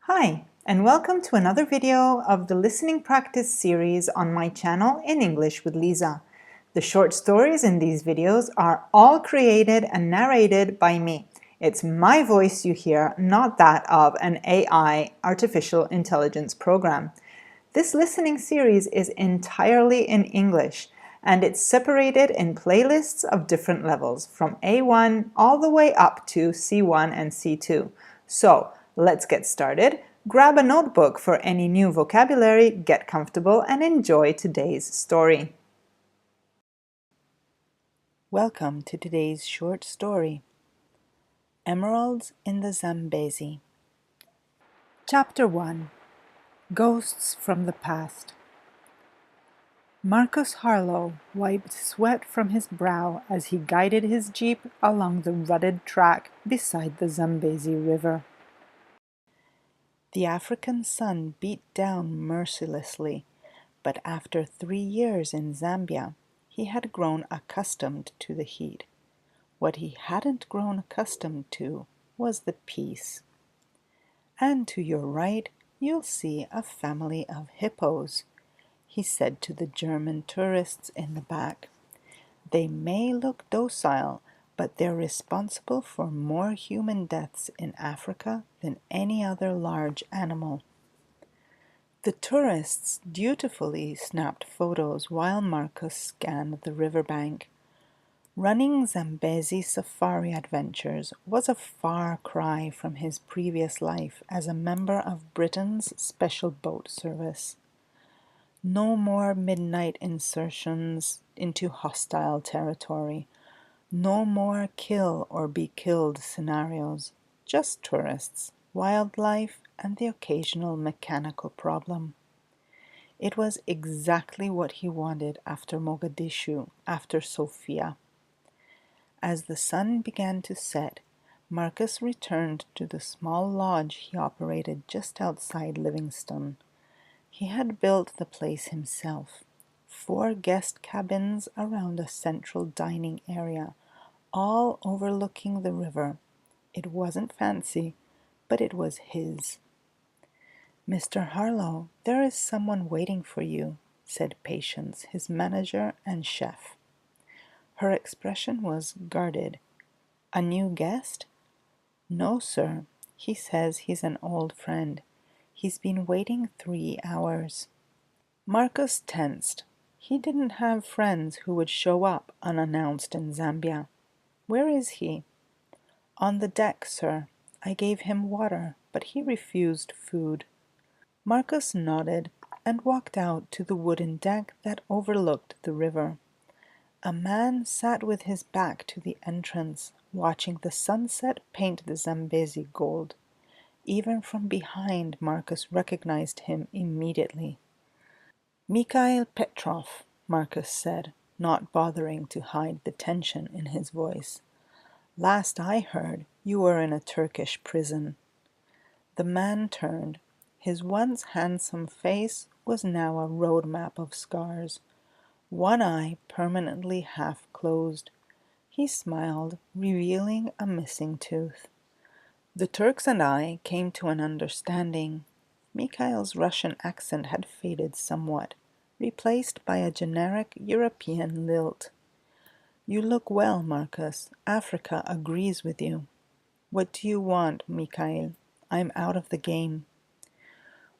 Hi, and welcome to another video of the listening practice series on my channel in English with Lisa. The short stories in these videos are all created and narrated by me. It's my voice you hear, not that of an AI, artificial intelligence program. This listening series is entirely in English, and it's separated in playlists of different levels, from A1 all the way up to C1 and C2. So, let's get started. Grab a notebook for any new vocabulary, get comfortable, and enjoy today's story. Welcome to today's short story, Emeralds in the Zambesi. Chapter 1, Ghosts from the Past. Marcus Harlow wiped sweat from his brow as he guided his jeep along the rutted track beside the Zambesi River. The African sun beat down mercilessly, but after 3 years in Zambia, he had grown accustomed to the heat. What he hadn't grown accustomed to was the peace. "And to your right, you'll see a family of hippos," he said to the German tourists in the back. "They may look docile, but they're responsible for more human deaths in Africa than any other large animal." The tourists dutifully snapped photos while Marcus scanned the riverbank. Running Zambesi safari adventures was a far cry from his previous life as a member of Britain's Special Boat Service. No more midnight insertions into hostile territory. No more kill or be killed scenarios. Just tourists, wildlife, and the occasional mechanical problem. It was exactly what he wanted after Mogadishu, after Sofia. As the sun began to set, Marcus returned to the small lodge he operated just outside Livingstone. He had built the place himself, 4 guest cabins around a central dining area, all overlooking the river. It wasn't fancy, but it was his. "Mr. Harlow, there is someone waiting for you," said Patience, his manager and chef. Her expression was guarded. "A new guest?" "No, sir. He says he's an old friend. He's been waiting 3 hours." Marcus tensed. He didn't have friends who would show up unannounced in Zambia. "Where is he?" "On the deck, sir. I gave him water, but he refused food." Marcus nodded and walked out to the wooden deck that overlooked the river. A man sat with his back to the entrance, watching the sunset paint the Zambesi gold. Even from behind, Marcus recognized him immediately. "Mikhail Petrov," Marcus said, not bothering to hide the tension in his voice. "Last I heard, you were in a Turkish prison." The man turned. His once handsome face was now a road map of scars. One eye permanently half closed. He smiled, revealing a missing tooth. "The Turks and I came to an understanding." Mikhail's Russian accent had faded somewhat, replaced by a generic European lilt. "You look well, Marcus. Africa agrees with you." "What do you want, Mikhail? I'm out of the game."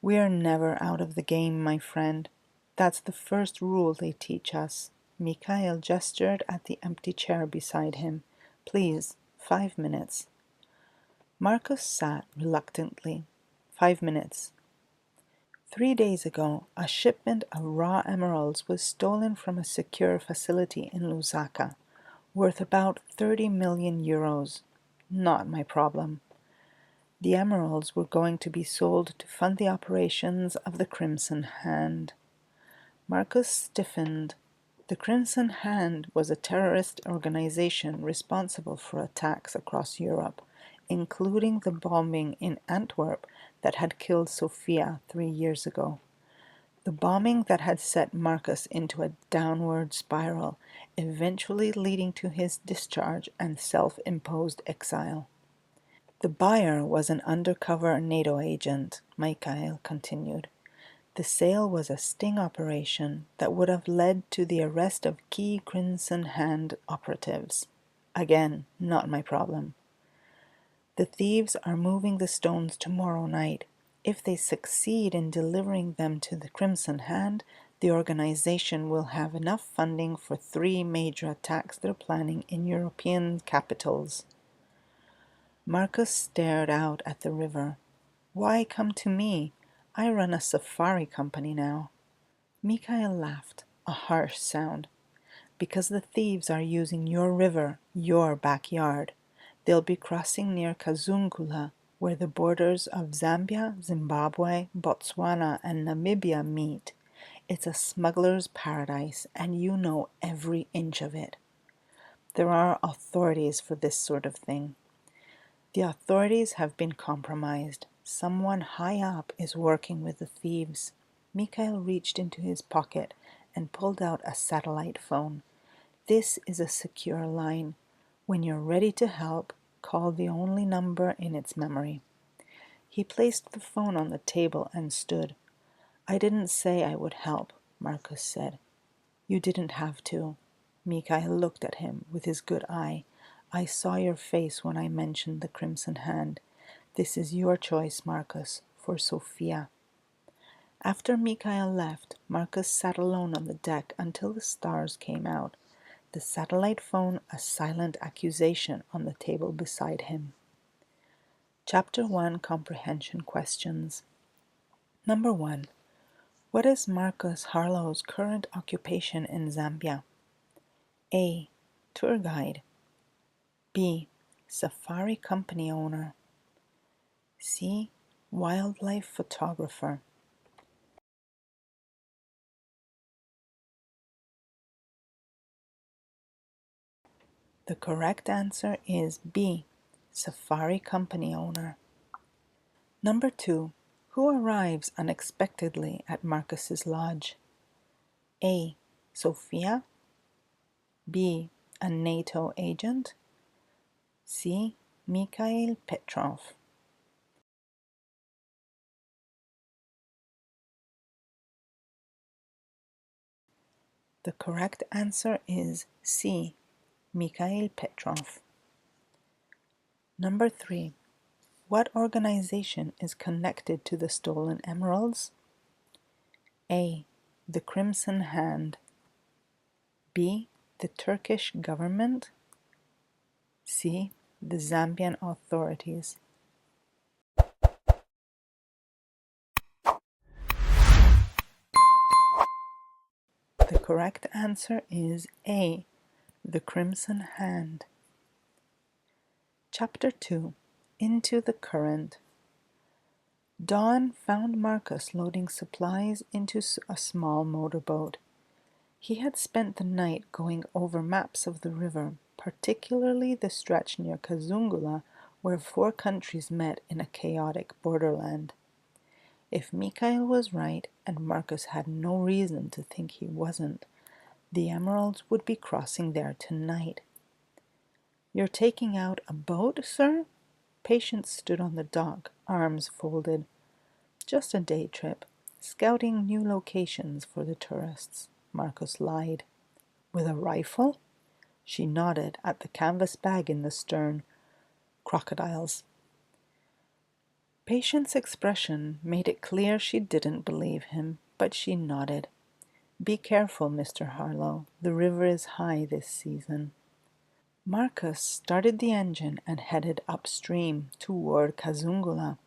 "We're never out of the game, my friend. That's the first rule they teach us." Mikhail gestured at the empty chair beside him. "Please, 5 minutes." Marcus sat reluctantly. 5 minutes. 3 days ago, a shipment of raw emeralds was stolen from a secure facility in Lusaka, worth about 30 million euros. Not my problem. The emeralds were going to be sold to fund the operations of the Crimson Hand. Marcus stiffened. The Crimson Hand was a terrorist organization responsible for attacks across Europe, including the bombing in Antwerp that had killed Sofia 3 years ago. The bombing that had set Marcus into a downward spiral, eventually leading to his discharge and self-imposed exile. The buyer was an undercover NATO agent, Michael continued. The sale was a sting operation that would have led to the arrest of key Crimson Hand operatives. Again, not my problem. The thieves are moving the stones tomorrow night. If they succeed in delivering them to the Crimson Hand, the organization will have enough funding for 3 major attacks they're planning in European capitals. Marcus stared out at the river. Why come to me? I run a safari company now. Mikhail laughed, a harsh sound. Because the thieves are using your river, your backyard. They'll be crossing near Kazungula, where the borders of Zambia, Zimbabwe, Botswana, and Namibia meet. It's a smuggler's paradise, and you know every inch of it. There are authorities for this sort of thing. The authorities have been compromised. Someone high up is working with the thieves. Mikhail reached into his pocket and pulled out a satellite phone. This is a secure line. When you're ready to help, call the only number in its memory. He placed the phone on the table and stood. I didn't say I would help, Marcus said. You didn't have to. Mikhail looked at him with his good eye. I saw your face when I mentioned the Crimson Hand. This is your choice, Marcus, for Sophia. After Mikhail left, Marcus sat alone on the deck until the stars came out, the satellite phone a silent accusation on the table beside him. Chapter 1 Comprehension Questions. Number 1. What is Marcus Harlow's current occupation in Zambia? A. Tour guide. B. Safari company owner. C. Wildlife photographer. The correct answer is B. Safari company owner. Number 2. Who arrives unexpectedly at Marcus's lodge? A. Sophia. B. A NATO agent. C. Mikhail Petrov. The correct answer is C. Mikhail Petrov. Number 3. What organization is connected to the stolen emeralds? A. The Crimson Hand. B. The Turkish government. C. The Zambian authorities. The correct answer is A. The Crimson Hand. Chapter 2. Into the Current. Dawn found Marcus loading supplies into a small motorboat. He had spent the night going over maps of the river, particularly the stretch near Kazungula, where 4 countries met in a chaotic borderland. If Mikhail was right, and Marcus had no reason to think he wasn't, the emeralds would be crossing there tonight. You're taking out a boat, sir? Patience stood on the dock, arms folded. Just a day trip, scouting new locations for the tourists, Marcus lied. With a rifle? She nodded at the canvas bag in the stern. Crocodiles. Patience's expression made it clear she didn't believe him, but she nodded. Be careful, Mr. Harlow. The river is high this season. Marcus started the engine and headed upstream toward Kazungula.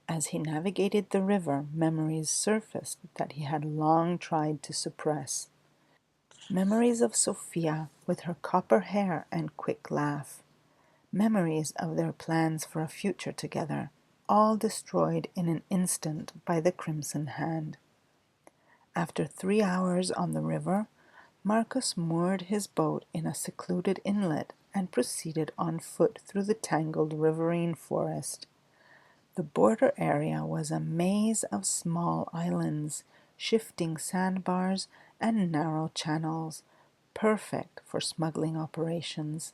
As he navigated the river, memories surfaced that he had long tried to suppress. Memories of Sophia with her copper hair and quick laugh. Memories of their plans for a future together, all destroyed in an instant by the Crimson Hand. After 3 hours on the river, Marcus moored his boat in a secluded inlet and proceeded on foot through the tangled riverine forest. The border area was a maze of small islands, shifting sandbars, and narrow channels, perfect for smuggling operations.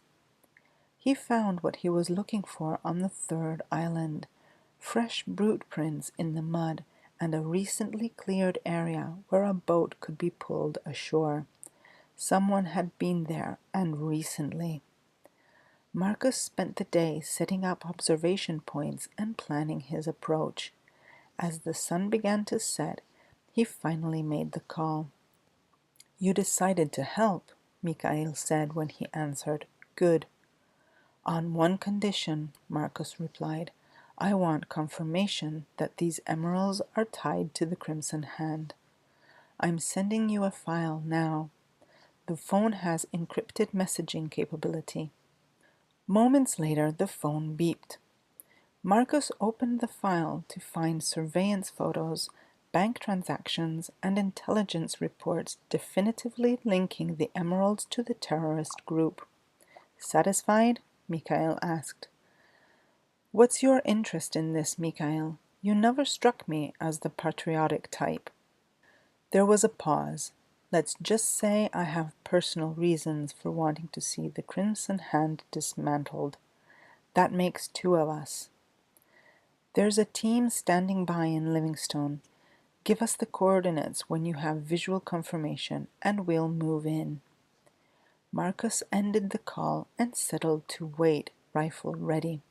He found what he was looking for on the third island: fresh boot prints in the mud and a recently cleared area where a boat could be pulled ashore. Someone had been there, and recently. Marcus spent the day setting up observation points and planning his approach. As the sun began to set, he finally made the call. "You decided to help," Mikhail said when he answered. "Good." "On one condition," Marcus replied. "I want confirmation that these emeralds are tied to the Crimson Hand. I'm sending you a file now. The phone has encrypted messaging capability." Moments later, the phone beeped. Marcus opened the file to find surveillance photos, bank transactions, and intelligence reports definitively linking the emeralds to the terrorist group. "Satisfied?" Mikhail asked. "What's your interest in this, Mikhail? You never struck me as the patriotic type." There was a pause. "Let's just say I have personal reasons for wanting to see the Crimson Hand dismantled. That makes two of us. There's a team standing by in Livingstone. Give us the coordinates when you have visual confirmation, and we'll move in." Marcus ended the call and settled to wait, rifle ready.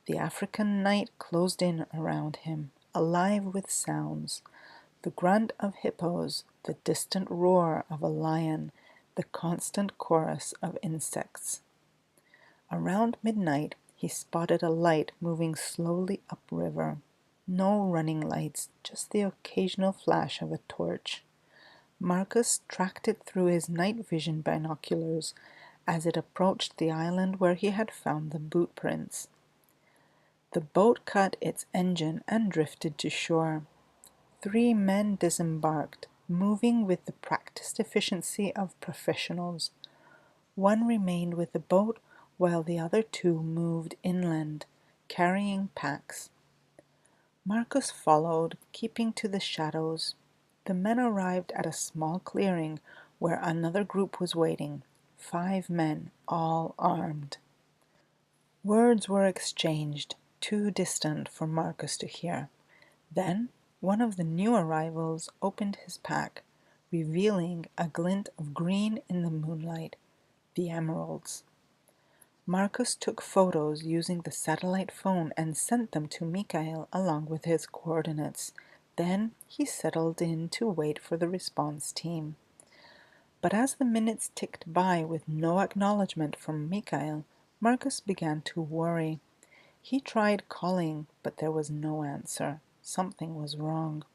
The African night closed in around him, alive with sounds. The grunt of hippos, the distant roar of a lion, the constant chorus of insects. Around midnight, he spotted a light moving slowly upriver. No running lights, just the occasional flash of a torch. Marcus tracked it through his night vision binoculars as it approached the island where he had found the boot prints. The boat cut its engine and drifted to shore. 3 men disembarked, moving with the practiced efficiency of professionals. One remained with the boat while the other 2 moved inland, carrying packs. Marcus followed, keeping to the shadows. The men arrived at a small clearing where another group was waiting, 5 men, all armed. Words were exchanged, too distant for Marcus to hear. Then one of the new arrivals opened his pack, revealing a glint of green in the moonlight: the emeralds. Marcus took photos using the satellite phone and sent them to Mikhail along with his coordinates. Then he settled in to wait for the response team. But as the minutes ticked by with no acknowledgement from Mikhail, Marcus began to worry. He tried calling, but there was no answer. Something was wrong.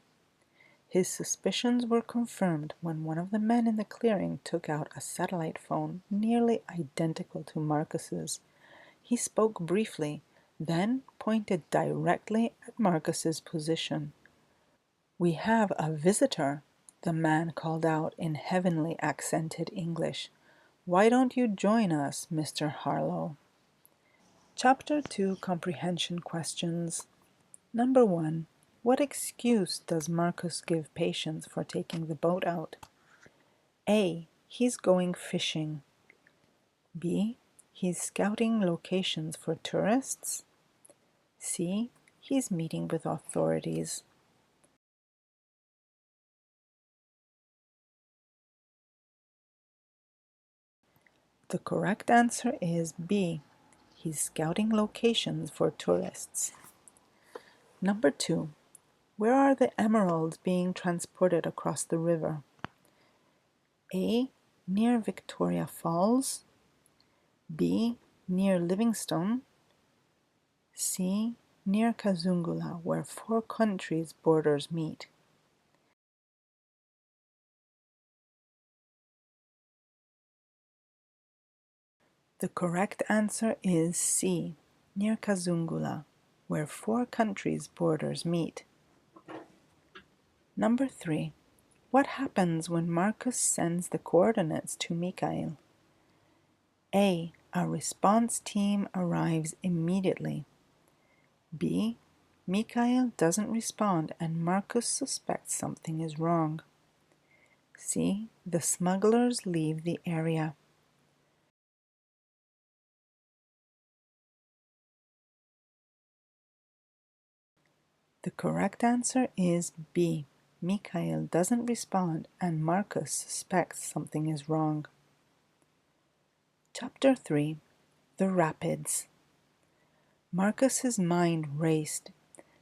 His suspicions were confirmed when one of the men in the clearing took out a satellite phone nearly identical to Marcus's. He spoke briefly, then pointed directly at Marcus's position. "We have a visitor," the man called out in heavenly accented English. "Why don't you join us, Mr. Harlow?" Chapter 2 Comprehension Questions. Number 1. What excuse does Marcus give Patience for taking the boat out? A. He's going fishing. B. He's scouting locations for tourists. C. He's meeting with authorities. The correct answer is B. He's scouting locations for tourists. Number 2. Where are the emeralds being transported across the river? A. Near Victoria Falls. B. Near Livingstone. C. Near Kazungula, where 4 countries' borders meet. The correct answer is C. Near Kazungula, where 4 countries' borders meet. Number 3. What happens when Marcus sends the coordinates to Mikhail? A. A response team arrives immediately. B. Mikhail doesn't respond and Marcus suspects something is wrong. C. The smugglers leave the area. The correct answer is B. Mikhail doesn't respond and Marcus suspects something is wrong. Chapter 3. The Rapids. Marcus's mind raced.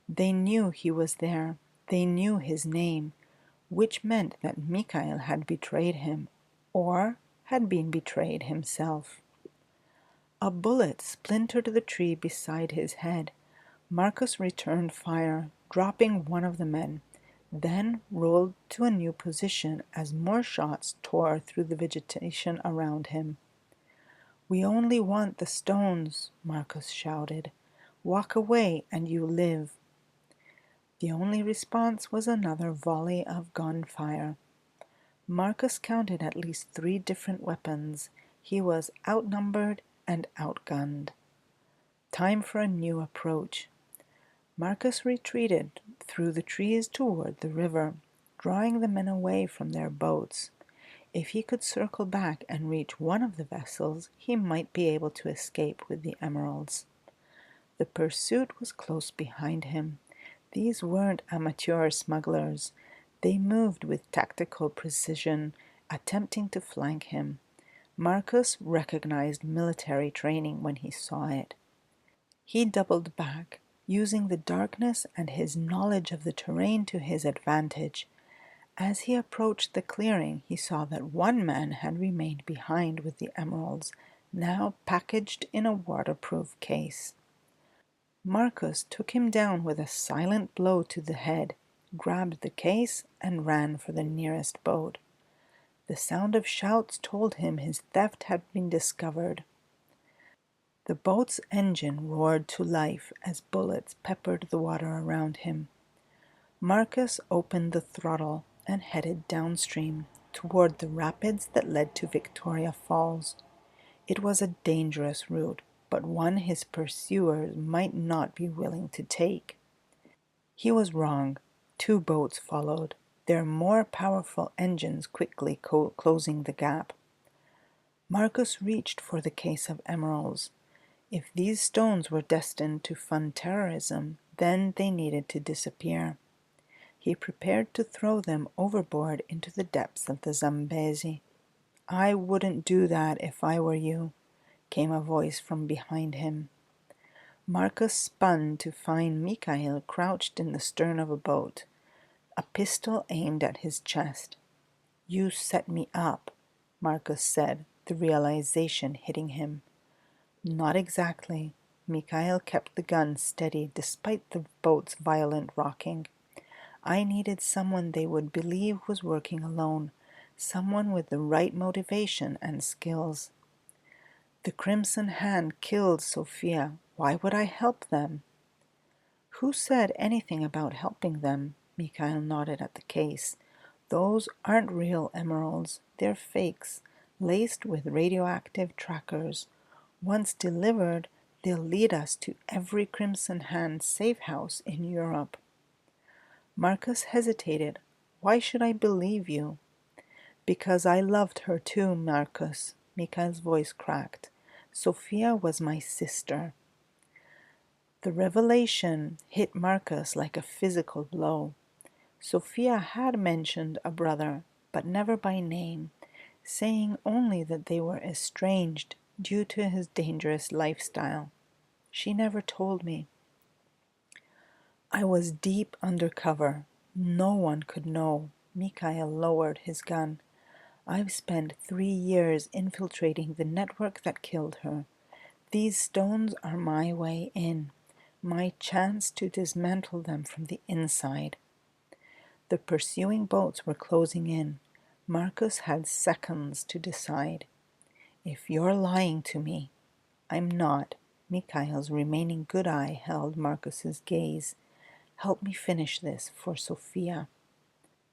They knew he was there. They knew his name, which meant that Mikhail had betrayed him, or had been betrayed himself. A bullet splintered the tree beside his head. Marcus returned fire, dropping one of the men, then rolled to a new position as more shots tore through the vegetation around him. "We only want the stones," Marcus shouted. "Walk away and you live." The only response was another volley of gunfire. Marcus counted at least 3 different weapons. He was outnumbered and outgunned. Time for a new approach. Marcus retreated through the trees toward the river, drawing the men away from their boats. If he could circle back and reach one of the vessels, he might be able to escape with the emeralds. The pursuit was close behind him. These weren't amateur smugglers. They moved with tactical precision, attempting to flank him. Marcus recognized military training when he saw it. He doubled back, using the darkness and his knowledge of the terrain to his advantage. As he approached the clearing, he saw that one man had remained behind with the emeralds, now packaged in a waterproof case. Marcus took him down with a silent blow to the head, grabbed the case, and ran for the nearest boat. The sound of shouts told him his theft had been discovered. The boat's engine roared to life as bullets peppered the water around him. Marcus opened the throttle and headed downstream toward the rapids that led to Victoria Falls. It was a dangerous route, but one his pursuers might not be willing to take. He was wrong. 2 boats followed, their more powerful engines quickly closing the gap. Marcus reached for the case of emeralds. If these stones were destined to fund terrorism, then they needed to disappear. He prepared to throw them overboard into the depths of the Zambesi. "I wouldn't do that if I were you," came a voice from behind him. Marcus spun to find Mikhail crouched in the stern of a boat, a pistol aimed at his chest. "You set me up," Marcus said, the realization hitting him. "Not exactly." Mikhail kept the gun steady despite the boat's violent rocking. "I needed someone they would believe was working alone, someone with the right motivation and skills." "The Crimson Hand killed Sophia. Why would I help them?" "Who said anything about helping them?" Mikhail nodded at the case. "Those aren't real emeralds. They're fakes, laced with radioactive trackers. Once delivered, they'll lead us to every Crimson Hand safe house in Europe." Marcus hesitated. "Why should I believe you?" "Because I loved her too, Marcus." Mikhail's voice cracked. "Sophia was my sister." The revelation hit Marcus like a physical blow. Sophia had mentioned a brother, but never by name, saying only that they were estranged due to his dangerous lifestyle. "She never told me." "I was deep undercover. No one could know." Mikhail lowered his gun. "I've spent 3 years infiltrating the network that killed her. These stones are my way in, my chance to dismantle them from the inside." The pursuing boats were closing in. Marcus had seconds to decide. "If you're lying to me—" "I'm not." Mikhail's remaining good eye held Marcus's gaze. "Help me finish this for Sophia."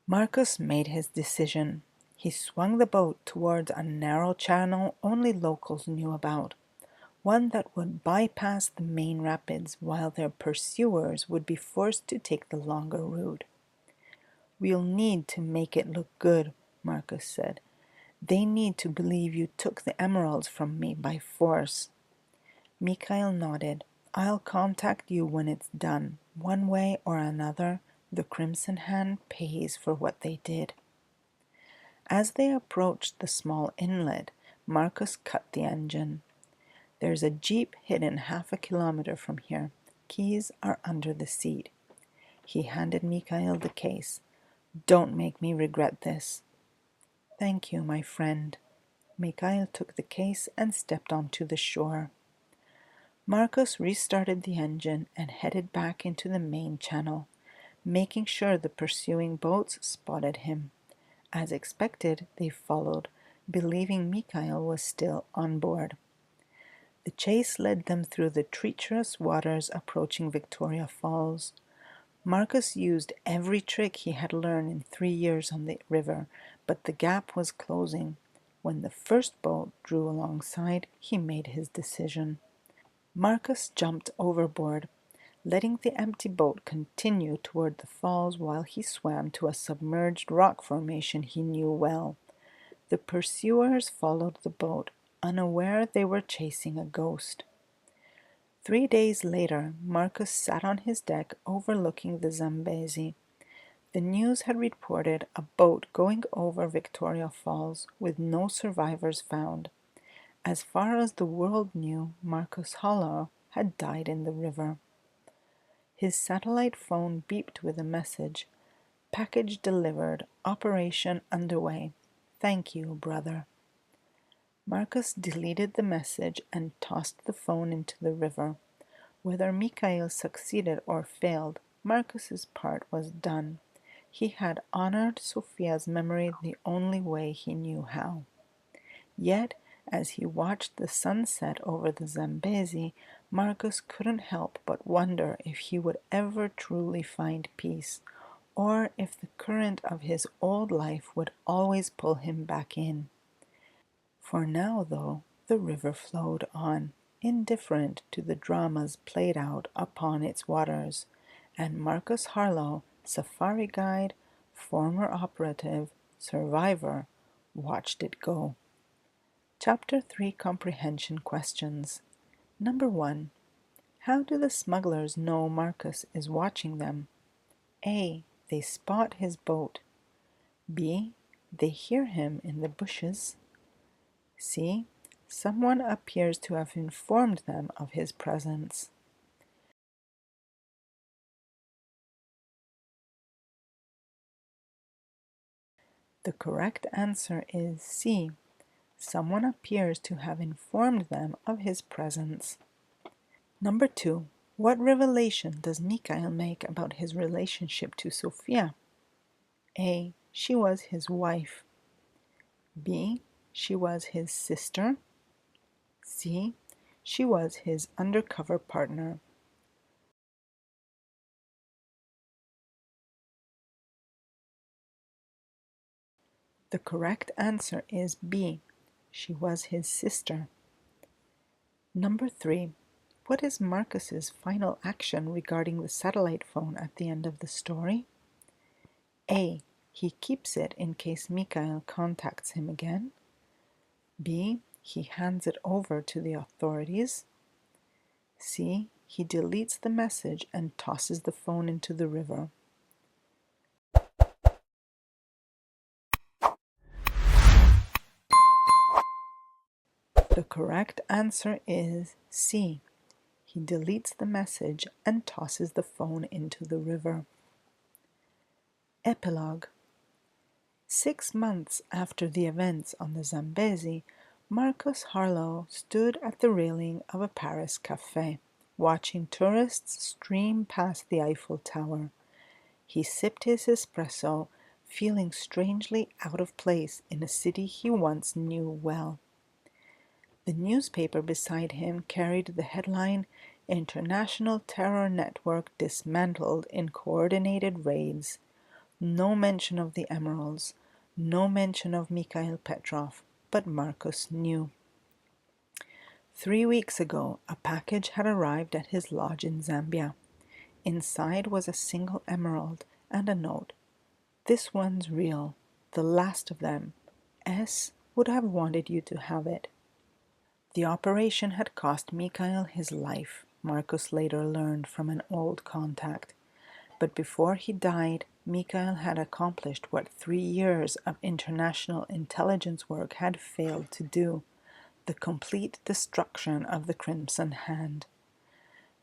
Marcus made his decision. He swung the boat towards a narrow channel only locals knew about, one that would bypass the main rapids while their pursuers would be forced to take the longer route. "We'll need to make it look good," Marcus said. "They need to believe you took the emeralds from me by force." Mikhail nodded. "I'll contact you when it's done. One way or another, the Crimson Hand pays for what they did. As they approached the small inlet, Marcus cut the engine. There's a jeep hidden half a kilometer from here. Keys are under the seat. He handed Mikhail the case. Don't make me regret this. Thank you, my friend. Mikhail took the case and stepped onto the shore. Marcus restarted the engine and headed back into the main channel, making sure the pursuing boats spotted him. As expected, they followed, believing Mikhail was still on board. The chase led them through the treacherous waters approaching Victoria Falls. Marcus used every trick he had learned in 3 years on the river, but the gap was closing. When the first boat drew alongside, he made his decision. Marcus jumped overboard, letting the empty boat continue toward the falls while he swam to a submerged rock formation he knew well. The pursuers followed the boat, unaware they were chasing a ghost. 3 days later, Marcus sat on his deck overlooking the Zambesi. The news had reported a boat going over Victoria Falls with no survivors found. As far as the world knew, Marcus Holler had died in the river. His satellite phone beeped with a message. Package delivered. Operation underway. Thank you, brother. Marcus deleted the message and tossed the phone into the river. Whether Mikhail succeeded or failed, Marcus's part was done. He had honored Sophia's memory the only way he knew how. Yet, as he watched the sunset over the Zambesi, Marcus couldn't help but wonder if he would ever truly find peace, or if the current of his old life would always pull him back in. For now, though, the river flowed on, indifferent to the dramas played out upon its waters, and Marcus Harlow, safari guide, former operative, survivor, watched it go. Chapter 3 Comprehension Questions. Number 1. How do the smugglers know Marcus is watching them? A. They spot his boat. B. They hear him in the bushes. C. Someone appears to have informed them of his presence. The correct answer is C. Someone appears to have informed them of his presence. Number 2. What revelation does Mikhail make about his relationship to Sophia? A. She was his wife. B. She was his sister. C. She was his undercover partner. The correct answer is B. She was his sister. Number 3. What is Marcus's final action regarding the satellite phone at the end of the story? A. He keeps it in case Mikhail contacts him again. B. He hands it over to the authorities. C. He deletes the message and tosses the phone into the river. The correct answer is C. He deletes the message and tosses the phone into the river. Epilogue. 6 months after the events on the Zambesi, Marcus Harlow stood at the railing of a Paris cafe, watching tourists stream past the Eiffel Tower. He sipped his espresso, feeling strangely out of place in a city he once knew well. The newspaper beside him carried the headline, International Terror Network Dismantled in Coordinated Raids. No mention of the emeralds, no mention of Mikhail Petrov, but Marcus knew. 3 weeks ago, a package had arrived at his lodge in Zambia. Inside was a single emerald and a note. This one's real, the last of them. S would have wanted you to have it. The operation had cost Mikhail his life. Marcus later learned from an old contact. But before he died, Mikhail had accomplished what 3 years of international intelligence work had failed to do: the complete destruction of the Crimson Hand.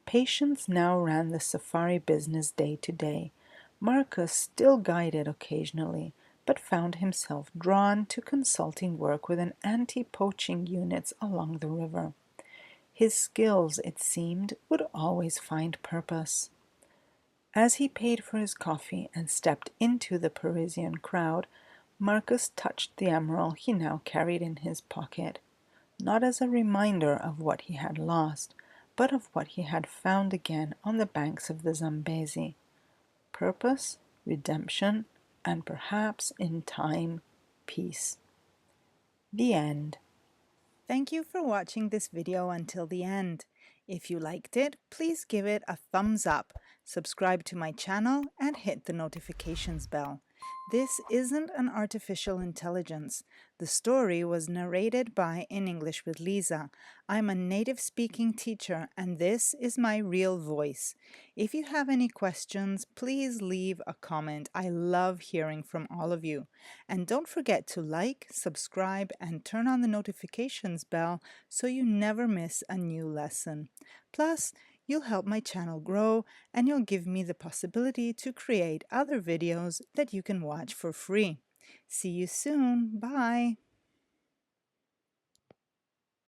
Patience now ran the safari business day to day. Marcus still guided occasionally, but found himself drawn to consulting work with an anti-poaching units along the river. His skills, it seemed, would always find purpose. As he paid for his coffee and stepped into the Parisian crowd, Marcus touched the emerald he now carried in his pocket, not as a reminder of what he had lost, but of what he had found again on the banks of the Zambesi: purpose, redemption, and perhaps, in time, peace. The end. Thank you for watching this video until the end. If you liked it, please give it a thumbs up, subscribe to my channel, and hit the notifications bell. This isn't an artificial intelligence. The story was narrated by In English with Lisa. I'm a native speaking teacher, and this is my real voice. If you have any questions, please leave a comment. I love hearing from all of you. And don't forget to like, subscribe, and turn on the notifications bell so you never miss a new lesson. Plus, you'll help my channel grow, and you'll give me the possibility to create other videos that you can watch for free. See you soon. Bye.